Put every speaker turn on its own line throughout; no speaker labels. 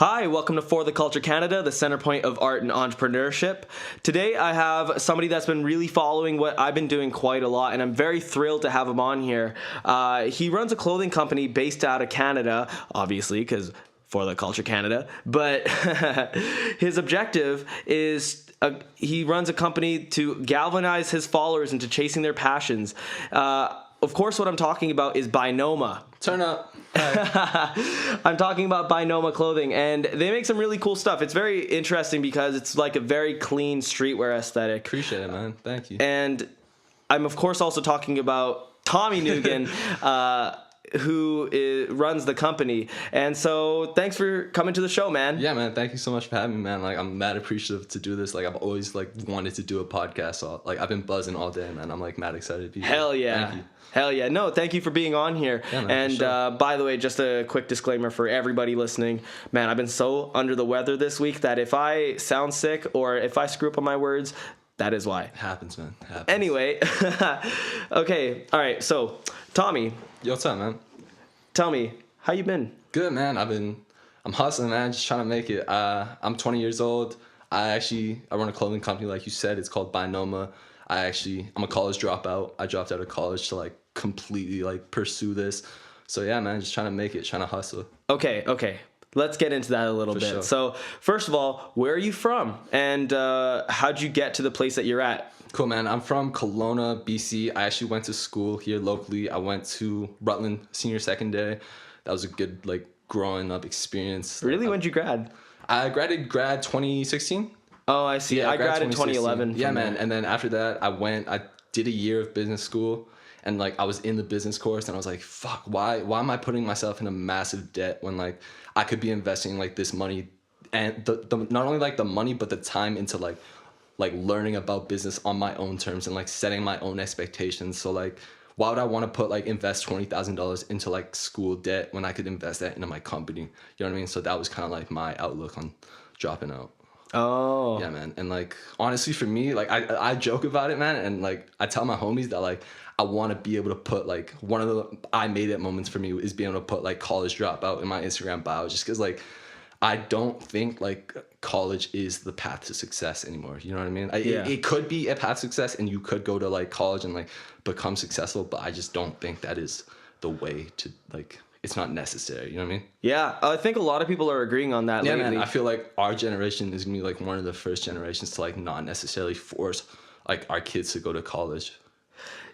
Hi, welcome to For the Culture Canada, the center point of art and entrepreneurship. Today I have somebody that's been really following what I've been doing quite a lot, and I'm very thrilled to have him on here. He runs a clothing company based out of Canada, obviously, because For the Culture Canada, but his objective is he runs a company to galvanize his followers into chasing their passions. Of course, what I'm talking about is Bynoma.
Turn up.
I'm talking about Bynoma clothing, and they make some really cool stuff. It's very interesting because it's like a very clean streetwear aesthetic.
Appreciate it, man. Thank you.
And I'm, of course, also talking about Tommy Newgin, who runs the company. And so thanks for coming to the show, man.
Yeah, man. Thank you so much for having me, man. Like, I'm mad appreciative to do this. Like, I've always, like, wanted to do a podcast. So, like, I've been buzzing all day, man. I'm, like, mad excited to be here.
Hell yeah.
Thank you.
Hell yeah. No, thank you for being on here.
Yeah, man,
and
sure.
By the way, just a quick disclaimer for everybody listening. Man, I've been so under the weather this week that if I sound sick or if I screw up on my words, that is why.
It happens, man. It happens.
Anyway, okay. All right. So, Tommy.
Yo, what's up, man?
Tell me, how you been?
Good, man. I'm hustling, man. Just trying to make it. I'm 20 years old. I run a clothing company, like you said. It's called Bynoma. I'm a college dropout. I dropped out of college to like completely like pursue this. So yeah, man, just trying to make it, trying to hustle.
Okay. Let's get into that a little bit.
Sure.
So first of all, where are you from? And how'd you get to the place that you're at?
Cool, man. I'm from Kelowna, BC. I actually went to school here locally. I went to Rutland Senior Secondary. That was a good like growing up experience.
Really? When'd you grad?
I grad 2016.
Oh, I see.
Yeah,
I graduated in 2011.
Yeah, man. And then after that, I did a year of business school, and like I was in the business course, and I was like, fuck, why am I putting myself in a massive debt when like I could be investing like this money and the not only like the money but the time into like learning about business on my own terms and like setting my own expectations. So like, why would I want to invest $20,000 into like school debt when I could invest that into my company? You know what I mean? So that was kind of like my outlook on dropping out.
Oh.
Yeah, man. And like, honestly, for me, like I joke about it, man. And like, I tell my homies that like, I want to be able to put like one of the I made it moments for me is being able to put like college dropout in my Instagram bio, just because like, I don't think like college is the path to success anymore. You know what I mean? It could be a path to success and you could go to like college and like become successful, but I just don't think that is the way to like, it's not necessary. You know what I mean? Yeah.
I think a lot of people are agreeing on that lately.
Man, I feel like our generation is gonna be like one of the first generations to like not necessarily force like our kids to go to college.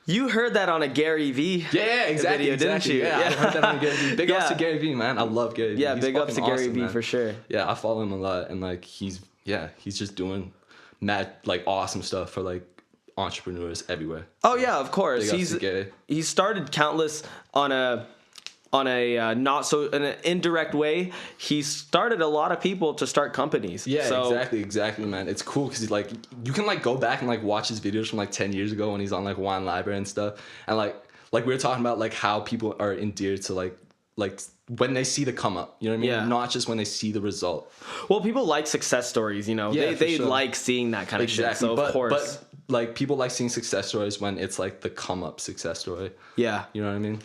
You heard that on a Gary Vee
exactly,
video, didn't you?
Yeah, I heard that on Gary Vee. Big ups to Gary Vee, man. I love Gary Vee.
Yeah,
He's
big ups to Gary
awesome,
Vee
man.
for sure.
Yeah, I follow him a lot, and like he's just doing mad like awesome stuff for like entrepreneurs everywhere.
Oh yeah, of course.
Big ups to Gary.
He started countless on an indirect way. He started a lot of people to start companies.
Yeah,
so,
exactly, man. It's cool because like you can like go back and like watch his videos from like 10 years ago when he's on like Wine Library and stuff, and like we were talking about like how people are endeared to like when they see the come up, you know what I mean?
Yeah.
Not just when they see the result.
Well, people like success stories, you know.
Yeah,
they
sure.
like seeing that kind of shit. So of course,
but like people like seeing success stories when it's like the come up success story.
Yeah,
you know what I mean?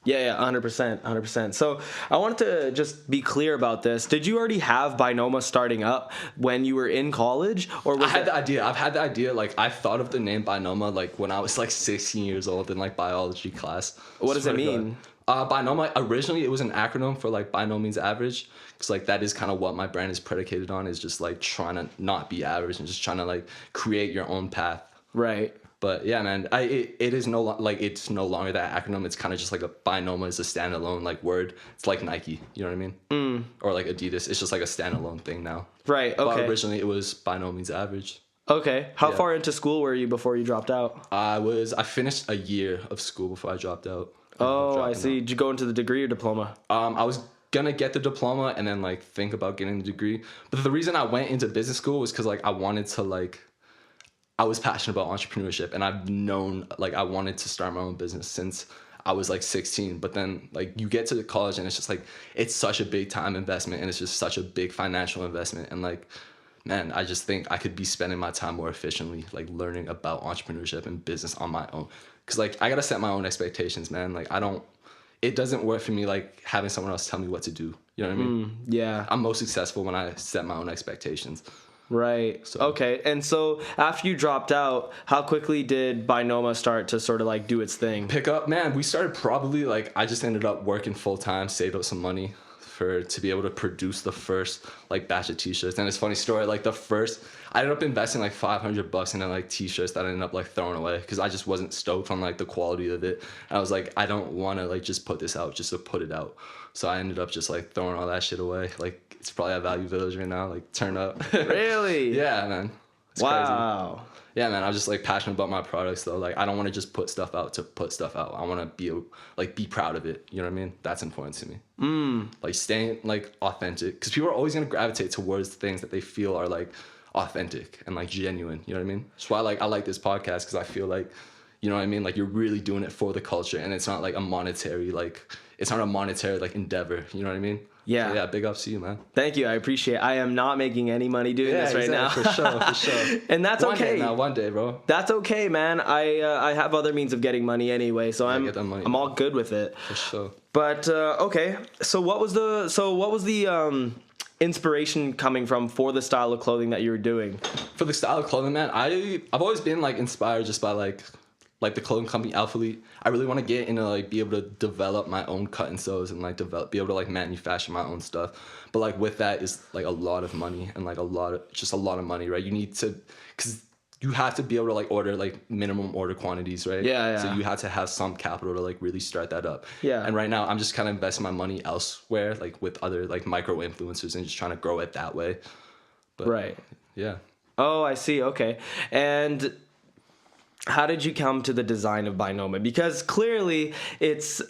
Yeah, 100%. So I wanted to just be clear about this. Did you already have Bynoma starting up when you were in college, or was
the idea? I've had the idea. Like I thought of the name Bynoma like when I was like 16 years old in like biology class.
What does it mean?
Bynoma, originally it was an acronym for like by no means average, because like that is kind of what my brand is predicated on, is just like trying to not be average and just trying to like create your own path.
Right.
But yeah, man, it's no longer that acronym. It's kind of just like Bynoma is a standalone like word. It's like Nike, you know what I mean? Or like Adidas. It's just like a standalone thing now.
Right. Okay.
But originally it was by no means average.
Okay. How far into school were you before you dropped out?
I finished a year of school before I dropped out.
Oh, I see. Did you go into the degree or diploma?
I was gonna get the diploma and then like think about getting the degree. But the reason I went into business school was because like I wanted to like, I was passionate about entrepreneurship, and I've known like I wanted to start my own business since I was like 16. But then like you get to the college and it's just like, it's such a big time investment and it's just such a big financial investment. And like, man, I just think I could be spending my time more efficiently, like learning about entrepreneurship and business on my own. Cause like I gotta set my own expectations, man. Like it doesn't work for me like having someone else tell me what to do. You know what I mean?
Yeah.
I'm most successful when I set my own expectations.
Right.
So-
Okay. And so after you dropped out, how quickly did Bynoma start to sort of like do its thing?
Pick up, man. We started probably like, I just ended up working full time, saved up some money to be able to produce the first like batch of t-shirts. And it's a funny story, like I ended up investing like $500 in like t-shirts that I ended up like throwing away because I just wasn't stoked on like the quality of it. And I was like, I don't want to like just put this out just to put it out. So I ended up just like throwing all that shit away. Like it's probably at Value Village right now, like turn up.
Really?
Yeah, man. It's
Wow.
crazy. Yeah, man. I'm just like passionate about my products though. Like I don't want to just put stuff out to put stuff out. I want to be proud of it. You know what I mean? That's important to me. Like staying like authentic, because people are always gonna gravitate towards things that they feel are like authentic and like genuine. You know what I mean? That's why I like this podcast, because I feel like, you know what I mean? Like you're really doing it for the culture, and it's not like a monetary like endeavor. You know what I mean?
Yeah.
So, yeah. Big ups to you, man.
Thank you. I appreciate it. I am not making any money doing this right now.
For sure.
And that's okay.
One day, bro.
That's okay, man. I have other means of getting money anyway, so
get that money,
I'm all good with it.
For sure.
But okay. So what was the inspiration coming from for the style of clothing that you were doing?
For the style of clothing, man, I've always been like inspired just by like the clothing company Alphalete. I really want to get into like be able to develop my own cut and sews and like be able to like manufacture my own stuff. But like with that is like a lot of money and like a lot of money, right? You need to, because you have to be able to like order like minimum order quantities, right?
Yeah.
So you have to have some capital to like really start that up.
Yeah.
And right now I'm just kind of investing my money elsewhere, like with other like micro influencers, and just trying to grow it that way. But,
Right.
Yeah.
Oh, I see. Okay. And how did you come to the design of Bynoma? Because clearly it's,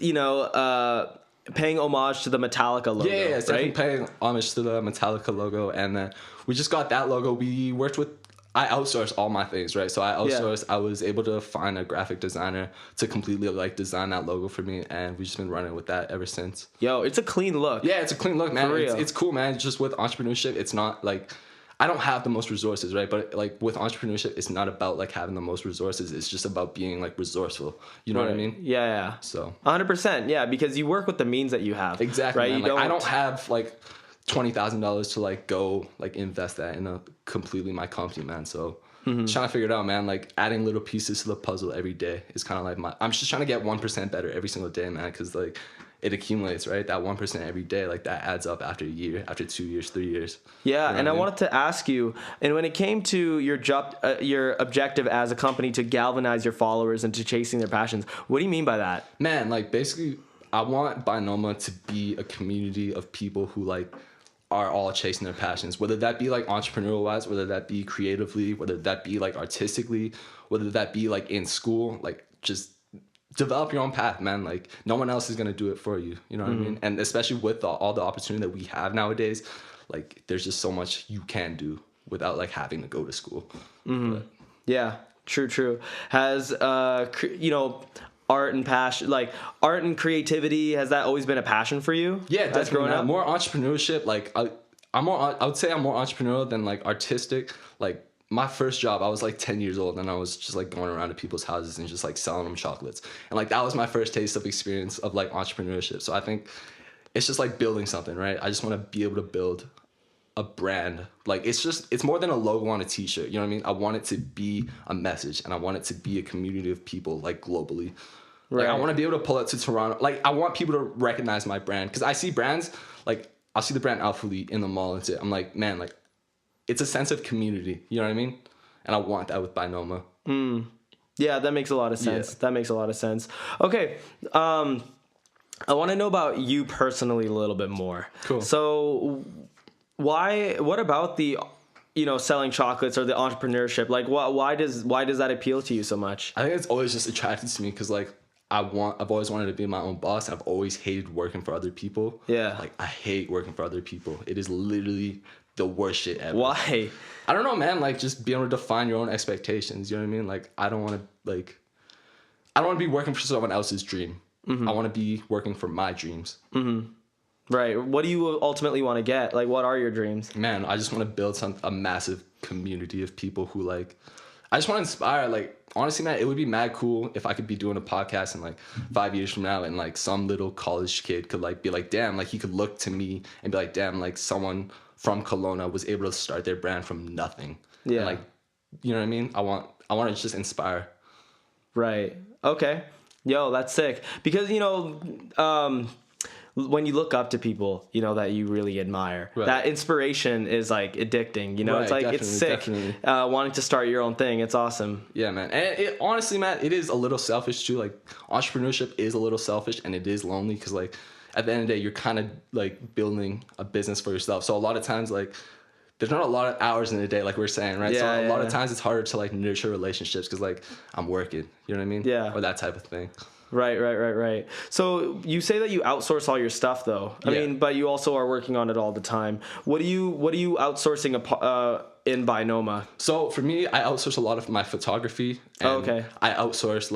paying homage to the Metallica logo.
Yeah, it's
right?
definitely paying homage to the Metallica logo. And we just got that logo. We worked with, I outsourced all my things, right? So I outsourced, I was able to find a graphic designer to completely like design that logo for me. And we've just been running with that ever since.
Yo, it's a clean look.
Yeah, it's a clean look, man.
For real.
It's cool, man. Just with entrepreneurship, it's not like, I don't have the most resources, right? But like with entrepreneurship, it's not about like having the most resources. It's just about being like resourceful. You know what I mean?
Yeah.
So
100%. Yeah, because you work with the means that you have.
exactly.
Right.
Man. Like, I don't have like $20,000 to like go like invest that in a completely my company, man. So just trying to figure it out, man. Like adding little pieces to the puzzle every day is kind of like I'm just trying to get 1% better every single day, man. Because like it accumulates, right? That 1% every day, like that adds up after a year, after 2 years, 3 years.
Yeah,
You know
and
what
I
mean?
wanted to ask you, and when it came to your objective as a company to galvanize your followers into chasing their passions, what do you mean by that?
Man, like basically, I want Bynoma to be a community of people who like are all chasing their passions, whether that be like entrepreneurial wise, whether that be creatively, whether that be like artistically, whether that be like in school, like just develop your own path, man. Like no one else is going to do it for you. You know what I mean? And especially with all the opportunity that we have nowadays, like there's just so much you can do without like having to go to school. But,
Yeah, true. Has art and passion, like art and creativity, has that always been a passion for you?
yeah,
as
definitely.
growing
Man.
up?
More entrepreneurship. Like I would say I'm more entrepreneurial than like artistic. Like my first job, I was like 10 years old, and I was just like going around to people's houses and just like selling them chocolates. And like that was my first taste of experience of like entrepreneurship. So I think it's just like building something, right? I just want to be able to build a brand. Like it's more than a logo on a t-shirt. You know what I mean? I want it to be a message, and I want it to be a community of people like globally. Like I
Right.
want to be able to pull it to Toronto. Like I want people to recognize my brand, because I see brands like I'll see the brand Alphalete in the mall and I'm like, man, like it's a sense of community. You know what I mean? And I want that with Bynoma.
Yeah, that makes a lot of sense.
Yeah.
That makes a lot of sense. Okay, I want to know about you personally a little bit more.
Cool.
So, what about the, selling chocolates or the entrepreneurship? Like, why does that appeal to you so much?
I think it's always just attracted to me because like I've always wanted to be my own boss. And I've always hated working for other people.
Yeah.
Like I hate working for other people. It is literally the worst shit ever.
Why?
I don't know, man. Like just being able to define your own expectations. You know what I mean? Like I don't want to be working for someone else's dream. I want to be working for my dreams.
Right. What do you ultimately want to get? Like, what are your dreams?
Man, I just want to build a massive community of people who like, I just want to inspire, like, honestly, man, it would be mad cool if I could be doing a podcast in like 5 years from now, and like some little college kid could like be like, damn, like he could look to me and be like, damn, like someone from Kelowna was able to start their brand from nothing.
Yeah.
And like, you know what I mean? I want to just inspire.
Right. Okay. Yo, that's sick. Because, you know, when you look up to people, you know, that you really admire,
right.
that inspiration is like addicting, you know,
right,
it's like, it's sick. Wanting to start your own thing. It's awesome.
Yeah, man. And it, honestly, man, it is a little selfish too. Like entrepreneurship is a little selfish and it is lonely because like at the end of the day, you're kind of like building a business for yourself. So a lot of times, like, there's not a lot of hours in the day, like we're saying, right?
Yeah,
so a lot of times it's harder to like nurture relationships because like I'm working, you know what I mean?
Yeah.
Or that type of thing.
Right. So you say that you outsource all your stuff though. I mean, but you also are working on it all the time. What are you outsourcing in Bynoma?
So for me, I outsource a lot of my photography. And
okay.
I outsource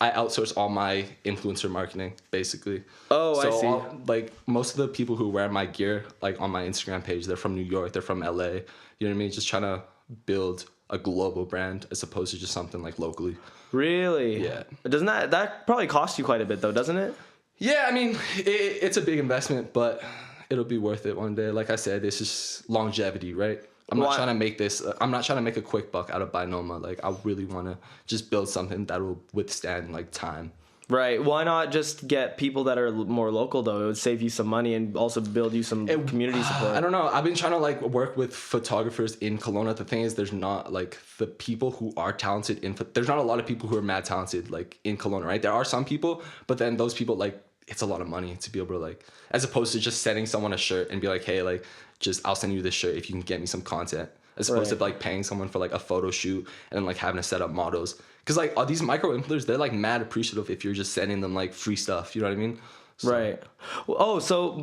I outsource all my influencer marketing, basically.
Oh,
so
I see.
Like most of the people who wear my gear, like on my Instagram page, they're from New York, they're from LA. You know what I mean? Just trying to build a global brand as opposed to just something like locally.
Really?
Yeah.
Doesn't that probably cost you quite a bit though, doesn't it?
Yeah, I mean, it's a big investment, but it'll be worth it one day. Like I said, it's just longevity, right? I'm not trying to make this. I'm not trying to make a quick buck out of Bynoma. Like I really want to just build something that will withstand like time.
Right. Why not just get people that are more local though? It would save you some money and also build you some community support.
I don't know. I've been trying to like work with photographers in Kelowna. The thing is, there's not like the people who are talented there's not a lot of people who are mad talented like in Kelowna, right? There are some people, but then those people like it's a lot of money to be able to like, as opposed to just sending someone a shirt and be like, hey, like just I'll send you this shirt if you can get me some content. As opposed to like paying someone for like a photo shoot and then like having to set up models. Because like all these micro influencers, they're like mad appreciative if you're just sending them like free stuff. You know what I mean? So,
right. Oh, so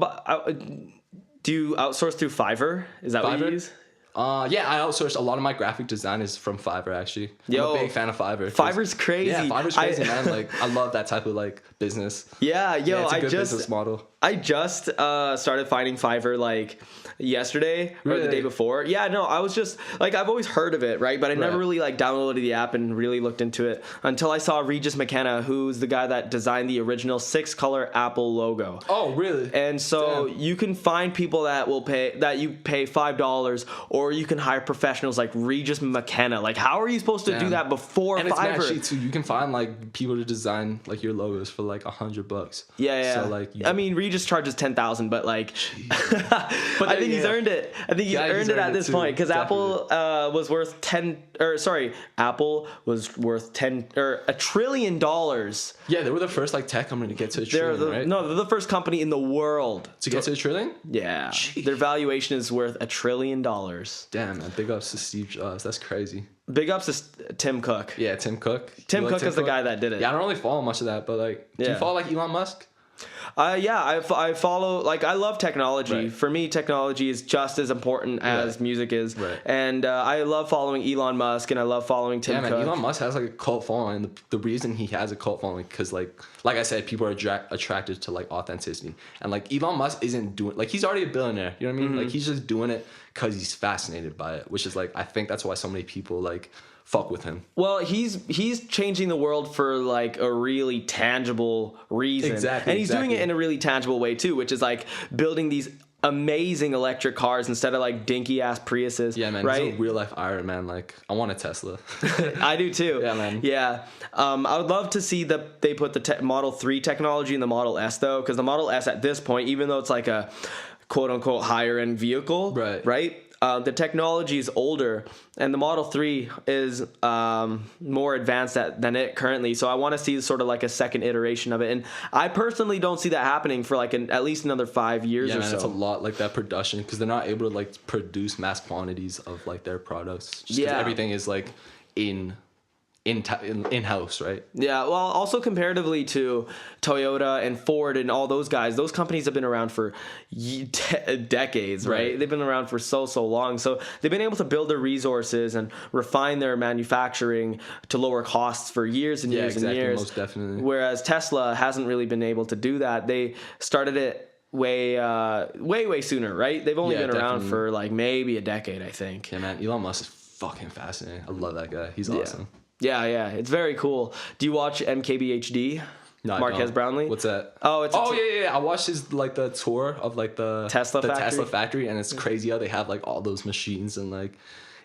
do you outsource through Fiverr? Is that what you use?
Yeah, I outsourced a lot of my graphic design is from Fiverr actually. I'm a big fan of Fiverr.
Fiverr's crazy.
Yeah, Fiverr's crazy, man. Like I love that type of like business.
Yeah,
it's a good business model.
I just started finding Fiverr like yesterday or the day before. Yeah, no, I was just like I've always heard of it, right? But I never really like downloaded the app and really looked into it until I saw Regis McKenna, who's the guy that designed the original 6-color Apple logo.
Oh, really?
And so you can find people that will pay $5, or you can hire professionals like Regis McKenna. Like, how are you supposed to do that before
and
Fiverr?
And it's mad cheap too. You can find like people to design like your logos for like $100.
Yeah.
So like,
I mean, Regis charges $10,000, but like, but I think he's earned it. I think he's earned it at this point because Apple was worth Apple was worth $1 trillion.
Yeah, they were the first like tech company to get to a trillion, right?
No, they're the first company in the world
to get to a trillion.
Yeah, their valuation is worth $1 trillion.
Damn, man! Big ups to Steve Jobs. That's crazy.
Big ups to Tim Cook.
Yeah, Tim Cook.
Tim Cook is the guy that did it.
Yeah, I don't really follow much of that, but like, do you follow like Elon Musk?
I follow, like, I love technology.
Right.
For me, technology is just as important as music is.
Right.
And I love following Elon Musk and I love following Tim Cook.
Yeah, man, Elon Musk has like a cult following. The reason he has a cult following because like I said, people are attracted to like authenticity. And like Elon Musk isn't doing, like he's already a billionaire. You know what I mean? Like he's just doing it because he's fascinated by it, which is like, I think that's why so many people like fuck with him.
Well, he's changing the world for like a really tangible reason.
Exactly.
And he's doing it in a really tangible way too, which is like building these amazing electric cars instead of like dinky ass Priuses.
Yeah, man.
Right?
He's a real life Iron Man. Like I want a Tesla.
I do too.
Yeah, man.
Yeah. I would love to see that they put the Model 3 technology in the Model S though, because the Model S at this point, even though it's like a quote unquote higher end vehicle, right? The technology is older, and the Model 3 is more advanced than it currently. So I want to see sort of like a second iteration of it. And I personally don't see that happening for like at least another 5 years or so.
It's a lot like that production because they're not able to like produce mass quantities of like their products. Just 'cause everything is like in-house, right? Yeah,
well, also comparatively to Toyota and Ford and all those guys, those companies have been around for decades, right? They've been around for so long. So they've been able to build their resources and refine their manufacturing to lower costs for years and years and years.
Most definitely.
Whereas Tesla hasn't really been able to do that. They started it way sooner, right? They've only been around for like maybe a decade, I think.
Yeah, man. Elon Musk is fucking fascinating. I love that guy. He's awesome.
Yeah, it's very cool. Do you watch MKBHD?
No,
Marquez Brownlee.
What's that?
Oh, it's
yeah. I watched his like the tour of like the
Tesla
factory, and it's crazy how they have like all those machines and like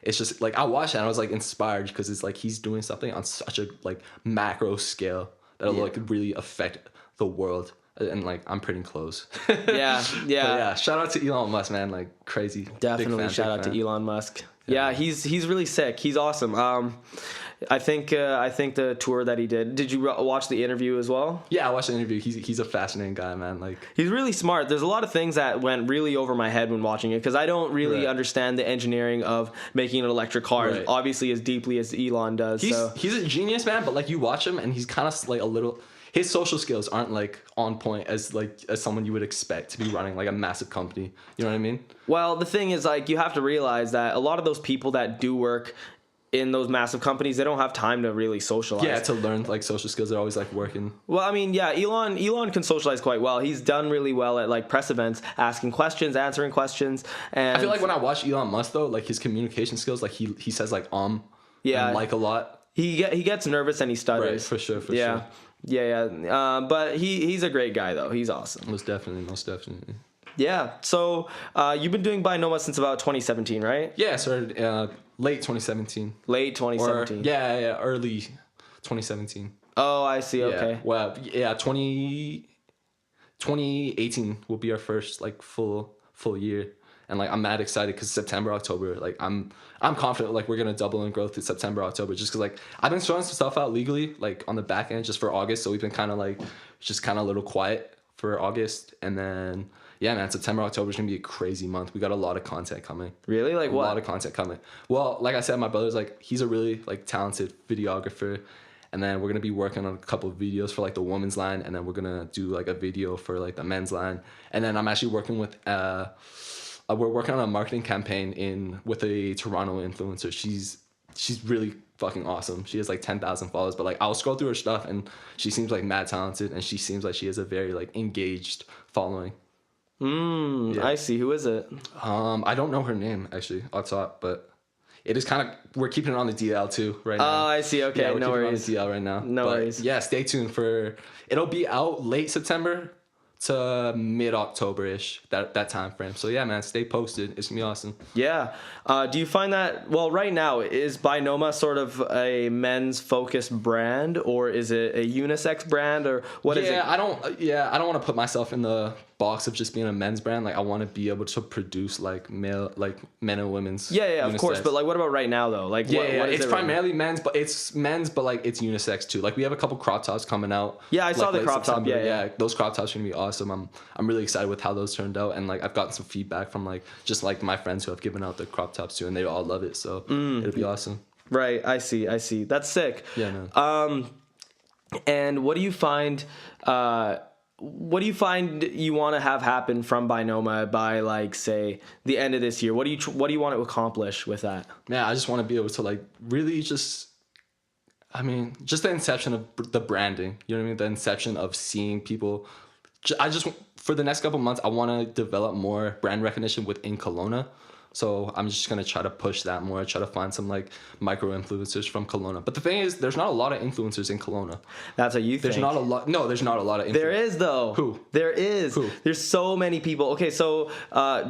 it's just like I watched it and I was like inspired because it's like he's doing something on such a like macro scale that'll like really affect the world. And like I'm pretty close.
Yeah.
Yeah. Shout out to Elon Musk, man. Like crazy.
Definitely shout out to Elon Musk. Yeah, he's really sick. He's awesome. I think the tour that he did. Did you watch the interview as well?
Yeah, I watched the interview. He's a fascinating guy, man. Like
he's really smart. There's a lot of things that went really over my head when watching it because I don't really understand the engineering of making an electric car obviously as deeply as Elon does.
He's a genius, man. But like you watch him and he's kind of like a little. His social skills aren't like on point as someone you would expect to be running like a massive company. You know what I mean?
Well, the thing is like you have to realize that a lot of those people that do work in those massive companies, they don't have time to really socialize.
Yeah, to learn like social skills. They're always like working.
Well, I mean, yeah, Elon can socialize quite well. He's done really well at like press events, asking questions, answering questions. And
I feel like when I watch Elon Musk though, like his communication skills, like he says like and like a lot.
He gets nervous and he stutters.
Right, for sure.
Yeah. But he's a great guy though. He's awesome.
Most definitely.
Yeah. So you've been doing Bynoma since about 2017, right?
Yeah, started late 2017.
Late 2017.
Or, early 2017.
Oh, I see. Okay.
Yeah. Well, yeah, 2018 will be our first like full year. And like I'm mad excited because September, October, like I'm confident like we're gonna double in growth in September, October, just because like I've been throwing some stuff out legally like on the back end just for August, so we've been kind of like just kind of a little quiet for August, and then yeah, man, September, October is gonna be a crazy month. We got a lot of content coming.
Really? Like what?
A lot of content coming. Well, like I said, my brother's like he's a really like talented videographer. And then we're going to be working on a couple of videos for like the women's line. And then we're going to do like a video for like the men's line. And then I'm actually working with, we're working on a marketing campaign with a Toronto influencer. She's really fucking awesome. She has like 10,000 followers, but like I'll scroll through her stuff and she seems like mad talented. And she seems like she has a very like engaged following.
Yeah. I see. Who is it?
I don't know her name actually off top, but it is kind of, we're keeping it on the DL too right now.
Oh, I see. Okay,
yeah, we're
no worries.
It on the DL right now.
No worries.
Yeah, stay tuned for, it'll be out late September to mid-October-ish, that time frame. So yeah, man, stay posted. It's gonna be awesome.
Yeah. Do you find that, well, right now, is Bynoma sort of a men's focused brand, or is it a unisex brand, or what is it?
I don't want to put myself in the box of just being a men's brand. Like I want to be able to produce like men and women's.
Yeah, of course. But like, what about right now though? Like, what is
it's
it
primarily men's, but it's men's, but like it's unisex too. Like we have a couple crop tops coming out.
Yeah, I saw the crop top. Yeah.
Those crop tops are gonna be awesome. I'm really excited with how those turned out, and like I've gotten some feedback from like just like my friends who have given out the crop tops too, and they all love it. So it'll be awesome.
Right. I see. That's sick.
Yeah, man.
And what do you find? What do you find you want to have happen from Bynoma by like say the end of this year? What do you want to accomplish with that?
Man, I just want to be able to like really just the inception of the branding. You know what I mean? The inception of seeing people. For the next couple months, I want to develop more brand recognition within Kelowna. So I'm just going to try to push that more, try to find some like micro influencers from Kelowna. But the thing is, there's not a lot of influencers in Kelowna.
That's what you think.
There's not a lot. No, there's not a lot of influencers.
There is though.
Who?
There is.
Who?
There's so many people. Okay, so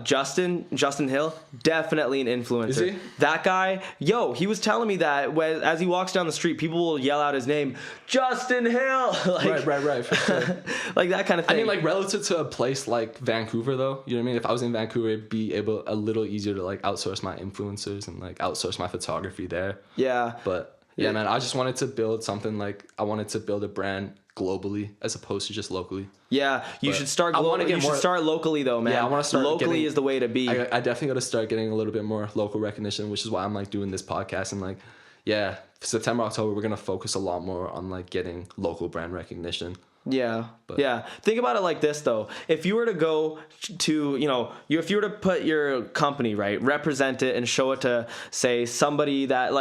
Justin Hill, definitely an influencer.
Is he?
That guy, he was telling me that as he walks down the street, people will yell out his name, Justin Hill. Like,
right. For sure.
Like that kind of thing.
I mean, like relative to a place like Vancouver though, you know what I mean? If I was in Vancouver, it'd be a little easier to like outsource my influencers and like outsource my photography there.
Yeah.
But yeah, man, I just wanted to build something like I wanted to build a brand globally as opposed to just locally.
Yeah, you should start globally. You should start locally though, man.
Yeah, I want to start
locally is the way to be.
I definitely got to start getting a little bit more local recognition, which is why I'm like doing this podcast and like September, October, we're going to focus a lot more on like getting local brand recognition.
Yeah. Yeah. Think about it like this, though. If you were to go to, if you were to put your company, right, represent it and show it to, say, somebody that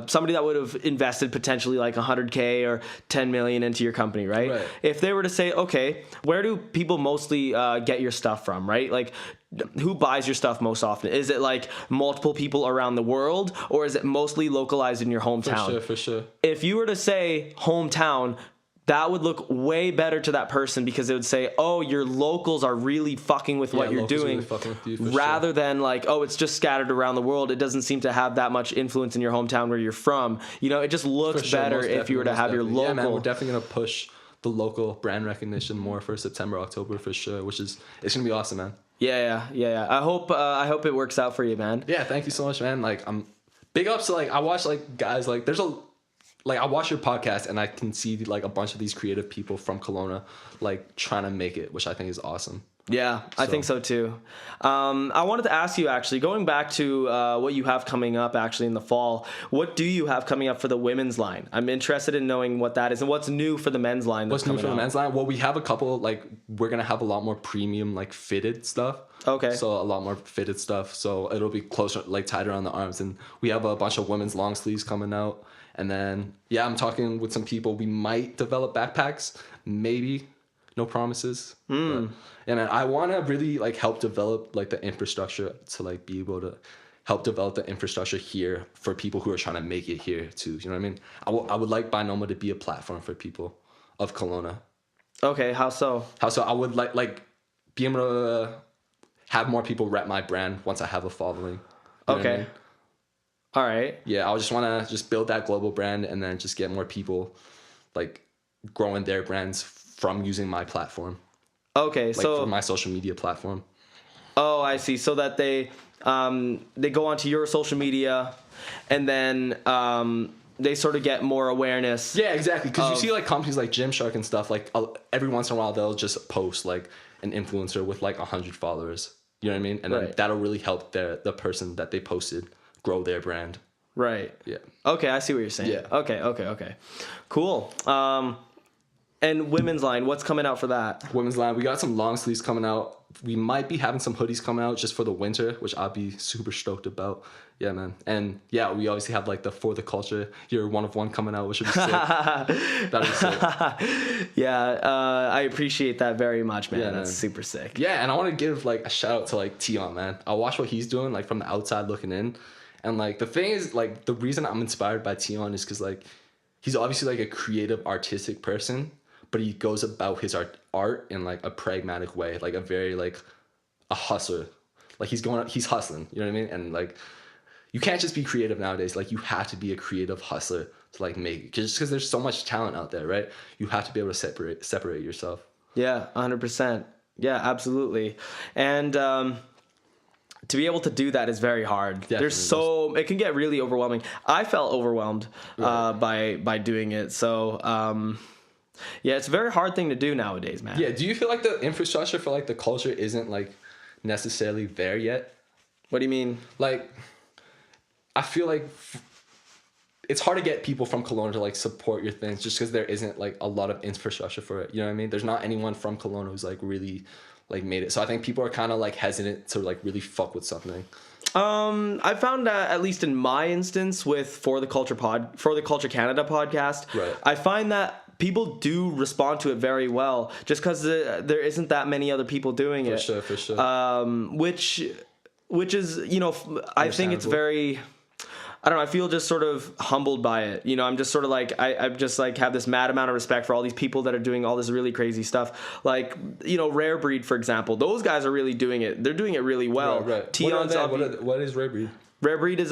somebody that would have invested potentially like 100K or 10 million into your company, right? If they were to say, okay, where do people mostly get your stuff from, right? Like, who buys your stuff most often? Is it like multiple people around the world, or is it mostly localized in your hometown?
For sure.
If you were to say hometown, that would look way better to that person, because it would say, oh, your locals are really fucking with what you're doing,
really fucking with you,
rather than like, oh, it's just scattered around the world. It doesn't seem to have that much influence in your hometown where you're from. It just looks better if you were to have your local.
Yeah, man, we're definitely going to push the local brand recognition more for September, October for sure, it's going to be awesome, man.
Yeah. I hope it works out for you, man.
Yeah, thank you so much, man. Like, I'm big ups to like, I watch like guys, like I watch your podcast and I can see like a bunch of these creative people from Kelowna like trying to make it, which I think is awesome.
Yeah, I think so too. I wanted to ask you, actually, going back to what you have coming up actually in the fall, what do you have coming up for the women's line? I'm interested in knowing what that is and what's new for the men's line.
What's new for the men's line? Well, we have a couple, like, we're going to have a lot more premium, like, fitted stuff.
Okay.
So a lot more fitted stuff. So it'll be closer, like, tighter on the arms. And we have a bunch of women's long sleeves coming out. And then, yeah, I'm talking with some people. We might develop backpacks, maybe. No promises. But, yeah, man, I want to really like help develop like the infrastructure to like be able to help develop the infrastructure here for people who are trying to make it here too. You know what I mean? I would like Bynoma to be a platform for people of Kelowna.
Okay, how so?
I would like be able to have more people rep my brand once I have a following. You know what I mean?
All right.
Yeah, I just want to just build that global brand and then just get more people like growing their brands from using my platform.
Okay,
like
so
from my social media platform.
Oh, I see. So that they go onto your social media, and then they sort of get more awareness.
Yeah, exactly. Because you see like companies like Gymshark and stuff. Like every once in a while, they'll just post like an influencer with like 100 followers. You know what I mean? And then that'll really help the person that they posted grow their brand.
Right.
Yeah.
Okay, I see what you're saying.
Yeah.
Okay. Cool. And women's line, what's coming out for that?
Women's line, we got some long sleeves coming out. We might be having some hoodies coming out just for the winter, which I'll be super stoked about. Yeah, man. And yeah, we obviously have like the For the Culture, your one of one coming out, which would be sick. That'd be sick.
Yeah, I appreciate that very much, man.
Yeah,
that's super sick.
Yeah, and I want to give like a shout out to like Tion, man. I watch what he's doing like from the outside looking in. And like the thing is, like the reason I'm inspired by Tion is because like he's obviously like a creative, artistic person, but he goes about his art in like a pragmatic way, like a very like a hustler. Like he's hustling, you know what I mean? And like you can't just be creative nowadays. Like you have to be a creative hustler to like make it. Just because there's so much talent out there, right? You have to be able to separate yourself.
Yeah, 100%. Yeah, absolutely. And to be able to do that is very hard. Definitely. It can get really overwhelming. I felt overwhelmed by doing it. So yeah, it's a very hard thing to do nowadays, man.
Yeah, do you feel like the infrastructure for like the culture isn't like necessarily there yet?
What do you mean?
Like, I feel like it's hard to get people from Kelowna to like support your things just because there isn't like a lot of infrastructure for it. You know what I mean? There's not anyone from Kelowna who's like really like made it. So I think people are kind of like hesitant to like really fuck with something.
I found that at least in my instance with For the Culture Canada podcast,
right.
I find that people do respond to it very well, just because there isn't that many other people doing it.
For sure.
Which is, I think it's very, I don't know, I feel just sort of humbled by it. I'm just sort of like, I just like have this mad amount of respect for all these people that are doing all this really crazy stuff. Like, Rare Breed, for example, those guys are really doing it. They're doing it really well.
Right. What is Rare Breed?
Rare Breed is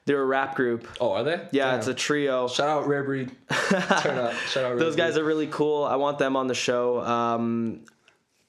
they're a rap group.
Oh, are they?
Yeah,
Damn.
It's a trio.
Shout out Rare Breed. Turn up. Shout out Rare
Those guys
Breed.
are really cool. I want them on the show.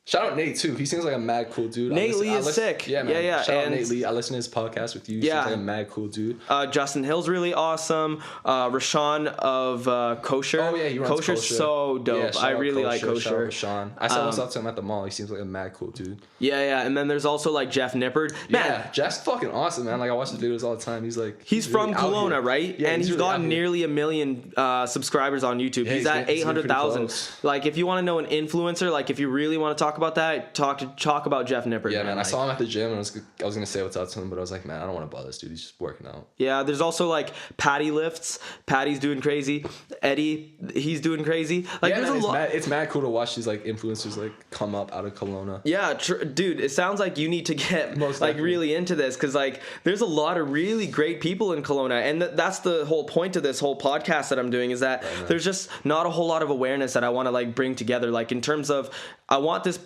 Shout out Nate too. He seems like a mad cool dude.
Nate Lee is sick.
Yeah, man.
Yeah.
Shout out Nate Lee. I listen to his podcast with you. He seems like a mad cool dude.
Justin Hill's really awesome. Rashawn of Kosher.
Oh yeah, he runs
Kosher's
Kosher.
so dope.
Yeah,
I really like Kosher.
Shout out Rashawn. I saw what's up to him at the mall. He seems like a mad cool dude.
Yeah. And then there's also like Jeff Nippard. Man,
Yeah, Jeff's fucking awesome, man. Like I watch his videos all the time. He's like
he's from
really
Kelowna, right?
Yeah,
and he's
really
gotten nearly 1 million subscribers on YouTube.
Yeah,
he's at 800,000. Like if you want to know an influencer, like if you really want to talk about that, talk about Jeff Nippard.
Yeah, man.
Like,
I saw him at the gym and I was gonna say what's up to him, but I was like, man, I don't want to bother this dude. He's just working out.
Yeah, there's also like Patty lifts. Patty's doing crazy. Eddie, he's doing crazy. Like
yeah,
there's
man,
a lot.
it's mad cool to watch these like influencers like come up out of Kelowna.
Yeah, dude, it sounds like you need to get really into this because like there's a lot of really great people in Kelowna, and that's the whole point of this whole podcast that I'm doing is that there's just not a whole lot of awareness that I want to like bring together. Like in terms of, I want this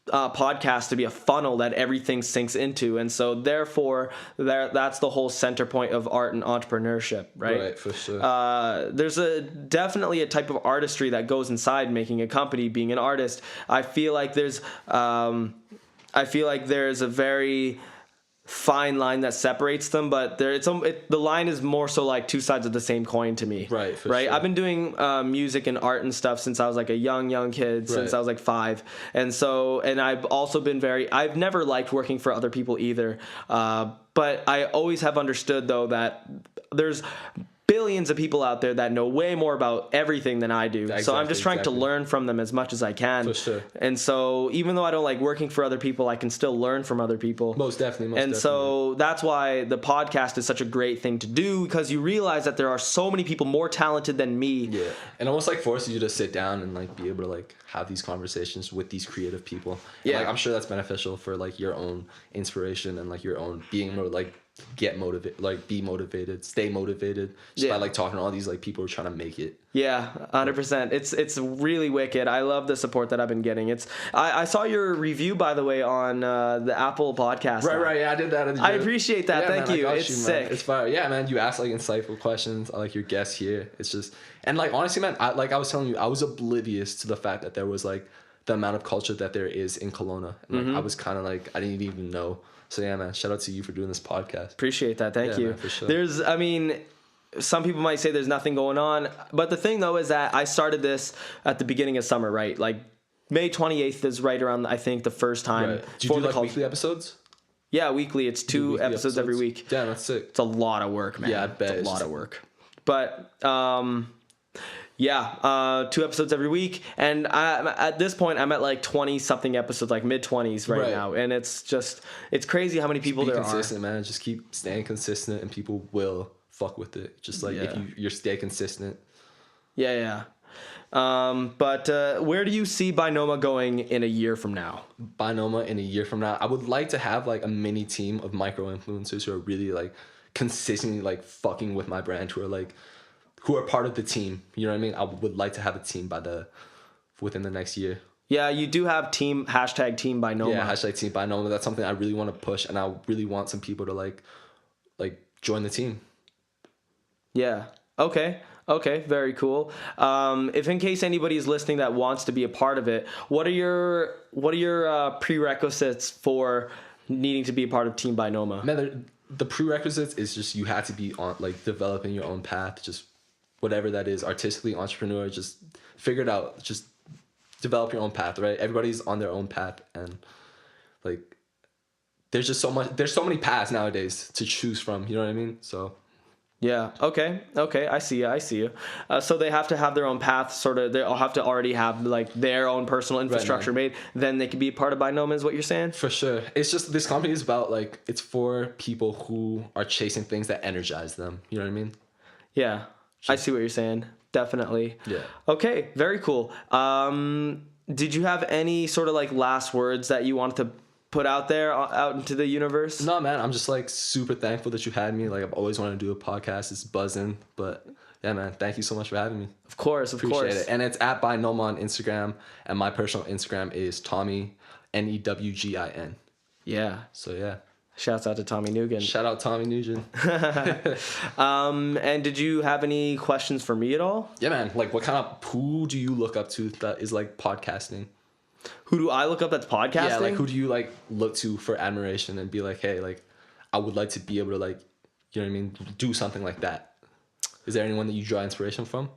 podcast to be a funnel that everything sinks into, and so therefore that's the whole center point of art and entrepreneurship, right?
For sure.
There's definitely a type of artistry that goes inside making a company, being an artist. I feel like there's a very fine line that separates them, but the line is more so like two sides of the same coin to me.
Right. For
Sure.
Sure.
I've been doing music and art and stuff since I was like a young kid, since I was like 5, and I've also been I've never liked working for other people either, but I always have understood though that there's billions of people out there that know way more about everything than I do.
Exactly,
so I'm just trying to learn from them as much as I can.
For sure.
And so even though I don't like working for other people, I can still learn from other people.
Most definitely.
So that's why the podcast is such a great thing to do, because you realize that there are so many people more talented than me.
Yeah. And almost like forces you to sit down and like be able to like have these conversations with these creative people. And, like, I'm sure that's beneficial for like your own inspiration and like your own being like get motivated, like be motivated, stay motivated just by like talking to all these like people who are trying to make it.
Yeah, 100%. It's really wicked. I love the support that I've been getting. I saw your review, by the way, on the Apple podcast.
Right. Yeah, I did that.
I appreciate that.
Yeah,
Thank you.
man,
It's sick.
It's fire. Yeah, man. You ask like insightful questions. I like your guests here. It's just, and like honestly, man, I was telling you, I was oblivious to the fact that there was like the amount of culture that there is in Kelowna. And like I was kind of like, I didn't even know. So yeah, man, shout out to you for doing this podcast.
Appreciate that. Thank you.
Man, for sure.
Some people might say there's nothing going on, but the thing though is that I started this at the beginning of summer, right? Like May 28th is right around, I think, the first time.
Right. Do you do like weekly episodes?
Yeah, weekly. It's 2 episodes every week.
Damn, that's sick.
It's a lot of work, man.
Yeah, I bet.
It's a lot of work. But 2 episodes every week, and at this point I'm at like 20 something episodes, like mid-20s right now, and it's crazy how many people there are. Be
consistent, man. Just keep staying consistent and people will fuck with it. Just like if you stay consistent.
But where do you see Bynoma going in a year from now?
Bynoma in a year from now, I would like to have like a mini team of micro influencers who are really like consistently like fucking with my brand, who are part of the team. You know what I mean? I would like to have a team within the next year.
Yeah, you do have #Team Bynoma.
Yeah, #Team Bynoma. That's something I really want to push, and I really want some people to like join the team.
Yeah. Okay. Very cool. If in case anybody is listening that wants to be a part of it, what are your prerequisites for needing to be a part of Team Bynoma?
Man, the prerequisites is just you have to be on like developing your own path, just whatever that is, artistically, entrepreneur, just figure it out. Just develop your own path, right? Everybody's on their own path, and like there's so many paths nowadays to choose from. You know what I mean? So
yeah. Okay. I see you. So they have to have their own path. Sort of. They'll have to already have like their own personal infrastructure made. Then they can be a part of Bynoma. Is what you're saying? For sure.
It's just this company is about like it's for people who are chasing things that energize them. You know what I mean?
Yeah. I see what you're saying. Definitely.
Yeah.
Okay. Very cool. Did you have any sort of like last words that you wanted to put out there, out into the universe?
No, man. I'm just like super thankful that you had me. Like I've always wanted to do a podcast. It's buzzing, but yeah, man. Thank you so much for having me.
Of course.
Appreciate it. And it's at Bynoma on Instagram, and my personal Instagram is Tommy Newgin.
Yeah.
So yeah.
Shouts out to Tommy Newgin.
Shout out Tommy Newgin.
And did you have any questions for me at all?
Yeah, man. Like, who do you look up to that is like podcasting?
Who do I look up that's podcasting?
Yeah, like who do you like look to for admiration and be like, hey, like I would like to be able to like, you know what I mean, do something like that. Is there anyone that you draw inspiration from?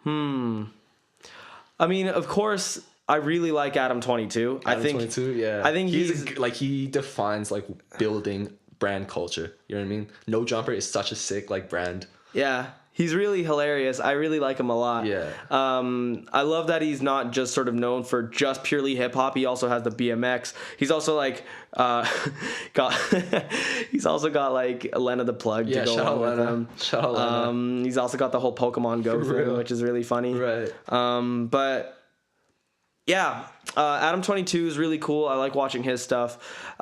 I mean, of course, I really like Adam 22.
Adam 22, yeah.
I think
he defines like building brand culture. You know what I mean? No Jumper is such a sick like brand.
Yeah. He's really hilarious. I really like him a lot.
Yeah.
I love that he's not just sort of known for just purely hip hop. He also has the BMX. He's also like he's also got like Lena the Plug to go on with him.
Shout out Lena.
He's also got the whole Pokemon Go thing, which is really funny.
Right.
But yeah, Adam 22 is really cool. I like watching his stuff.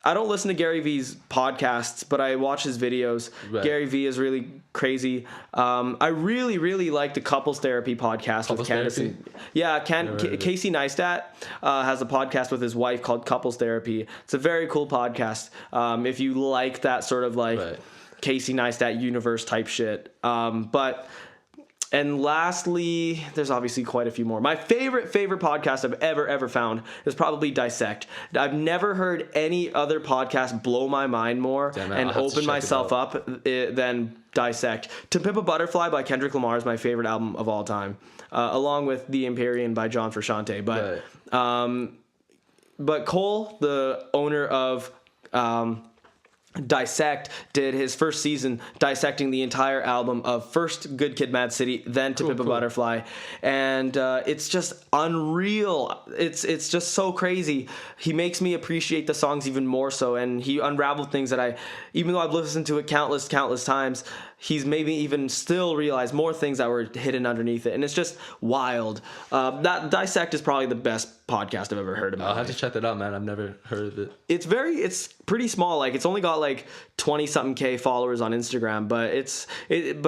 I don't listen to Gary Vee's podcasts, but I watch his videos. Right. Gary Vee is really crazy. I really, really like the Couples Therapy podcast with Candace. Yeah, Casey Neistat has a podcast with his wife called Couples Therapy. It's a very cool podcast. If you like that sort of like Casey Neistat universe type shit. And lastly, there's obviously quite a few more. My favorite podcast I've ever found is probably Dissect. I've never heard any other podcast blow my mind more and open myself up than Dissect. To Pimp a Butterfly by Kendrick Lamar is my favorite album of all time, along with The Empyrean by John Frusciante. But Cole, the owner of Dissect, did his first season dissecting the entire album of first Good Kid, Mad City, then To Pimp a Butterfly, and it's just unreal. It's just so crazy. He makes me appreciate the songs even more so, and he unraveled things that even though I've listened to it countless times, he's made me even still realize more things that were hidden underneath it, and it's just wild. That Dissect is probably the best podcast I've ever heard about.
I'll have to check that out, man. I've never heard of it.
It's pretty small. Like, it's only got like 20-something K followers on Instagram, but it's
not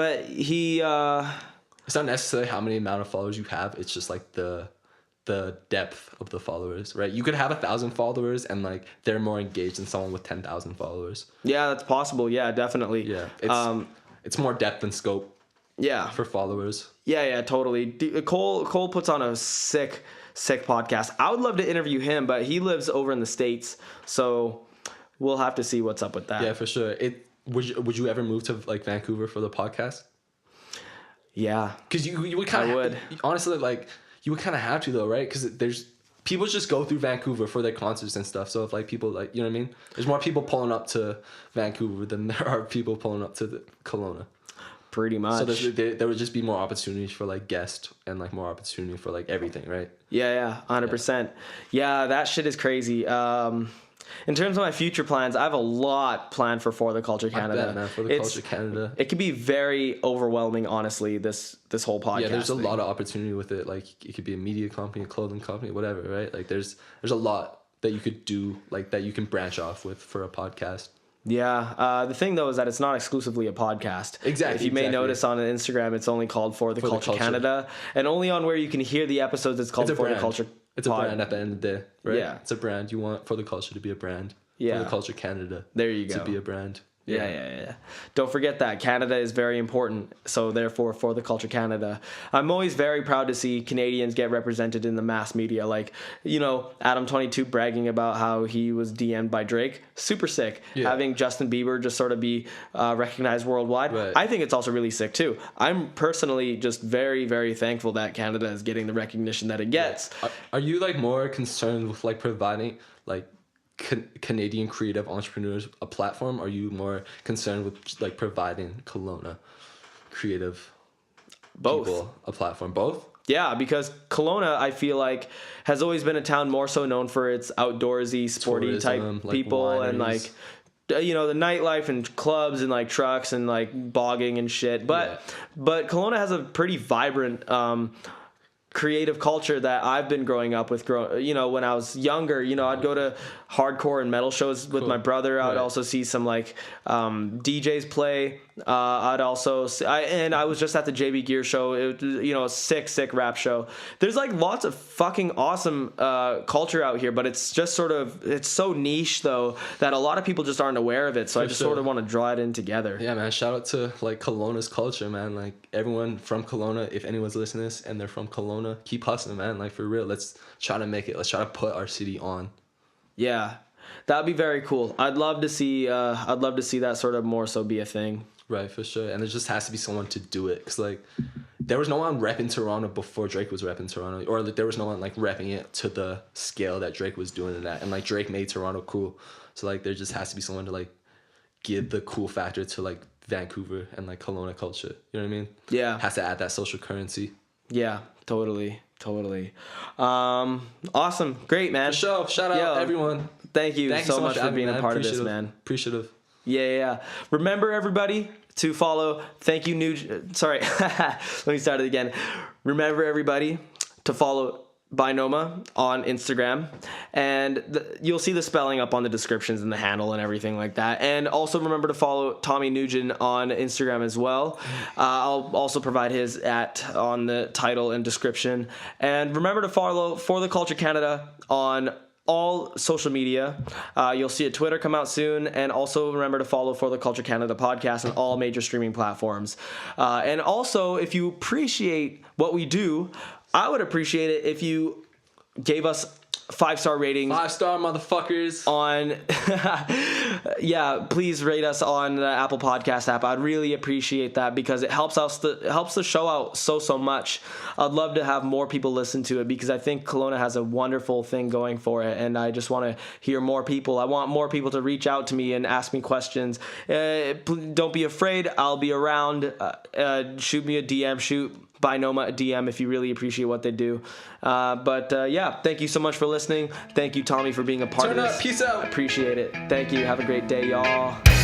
necessarily how many amount of followers you have. It's just like the depth of the followers, right? You could have 1,000 followers and like they're more engaged than someone with 10,000 followers.
Yeah, that's possible. Yeah, definitely.
Yeah, it's more depth and scope.
Yeah,
for followers.
Yeah, totally. Cole puts on a sick podcast. I would love to interview him, but he lives over in the States, so we'll have to see what's up with that.
Yeah, for sure. Would you ever move to like Vancouver for the podcast?
Yeah,
because you would kind of honestly like you would kind of have to though, right? Because there's people just go through Vancouver for their concerts and stuff. So if like people like, you know what I mean? There's more people pulling up to Vancouver than there are people pulling up to Kelowna.
Pretty much.
So there would just be more opportunities for like guests and like more opportunity for like everything, right?
Yeah, 100%. Yeah, that shit is crazy. In terms of my future plans, I have a lot planned for the Culture Canada.
I bet, man, For the Culture Canada.
It can be very overwhelming, honestly, this whole podcast.
Yeah, there's a lot of opportunity with it. Like, it could be a media company, a clothing company, whatever, right? Like, there's a lot that you could do, like, that you can branch off with for a podcast.
Yeah. The thing, though, is that it's not exclusively a podcast.
Exactly.
If you may notice on Instagram, it's only called For the Culture Canada. And only on where you can hear the episodes, it's called For the Culture.
It's a brand at the end of the day, right?
Yeah.
It's a brand. You want For the Culture to be a brand.
Yeah.
For the Culture Canada.
There you go.
To be a brand.
Yeah. Don't forget that. Canada is very important. So therefore, For the Culture Canada. I'm always very proud to see Canadians get represented in the mass media. Like, you know, Adam 22 bragging about how he was DM'd by Drake. Super sick. Yeah. Having Justin Bieber just sort of be recognized worldwide. Right. I think it's also really sick too. I'm personally just very, very thankful that Canada is getting the recognition that it gets.
Yeah. Are you like more concerned with like providing like Canadian creative entrepreneurs a platform? Are you more concerned with like providing Kelowna creative people a platform? Both?
Yeah, because Kelowna, I feel like, has always been a town more so known for its outdoorsy, sporty tourism, type people, wineries. And like, you know, the nightlife and clubs and like trucks and like bogging and shit. But Kelowna has a pretty vibrant creative culture that I've been growing up with. You know, when I was younger, you know, I'd go to hardcore and metal shows with my brother. I would also see some like DJs play. I'd also I was just at the JB Gear show. It was, sick rap show. There's like lots of fucking awesome culture out here, but it's just it's so niche though that a lot of people just aren't aware of it. So I just sort of want to draw it in together.
Yeah, man. Shout out to like Kelowna's culture, man. Like everyone from Kelowna, if anyone's listening to this and they're from Kelowna, keep hustling, man. Like for real, let's try to make it. Let's try to put our city on.
Yeah, that'd be very cool. I'd love to see that sort of more so be a thing.
Right, for sure. And there just has to be someone to do it. Because, like, there was no one repping Toronto before Drake was repping Toronto. Or like, there was no one, like, repping it to the scale that Drake was doing it at. And, like, Drake made Toronto cool. So, like, there just has to be someone to, like, give the cool factor to, like, Vancouver and, like, Kelowna culture. You know what I mean?
Yeah.
Has to add that social currency.
Yeah, totally. Awesome. Great, man.
For sure. Shout out everyone.
Thank you so much for being a part of this, man.
Appreciative.
Yeah. Remember, everybody, to follow. Thank you, Sorry. Let me start it again. Remember, everybody, to follow Bynoma on Instagram, and you'll see the spelling up on the descriptions and the handle and everything like that. And also remember to follow Tommy Newgin on Instagram as well. I'll also provide his on the title and description. And remember to follow For the Culture Canada on all social media. You'll see a Twitter come out soon, and also remember to follow For the Culture Canada podcast on all major streaming platforms. And also, if you appreciate what we do, I would appreciate it if you gave us 5-star ratings.
5-star motherfuckers.
Please rate us on the Apple Podcast app. I'd really appreciate that because it helps the show out so much. I'd love to have more people listen to it because I think Kelowna has a wonderful thing going for it, and I just want to hear more people. I want more people to reach out to me and ask me questions. Don't be afraid. I'll be around. Shoot me a DM. Shoot Bynoma a DM if you really appreciate what they do. Thank you so much for listening. Thank you, Tommy, for being a part of this.
Peace out.
Appreciate it. Thank you. Have a great day, y'all.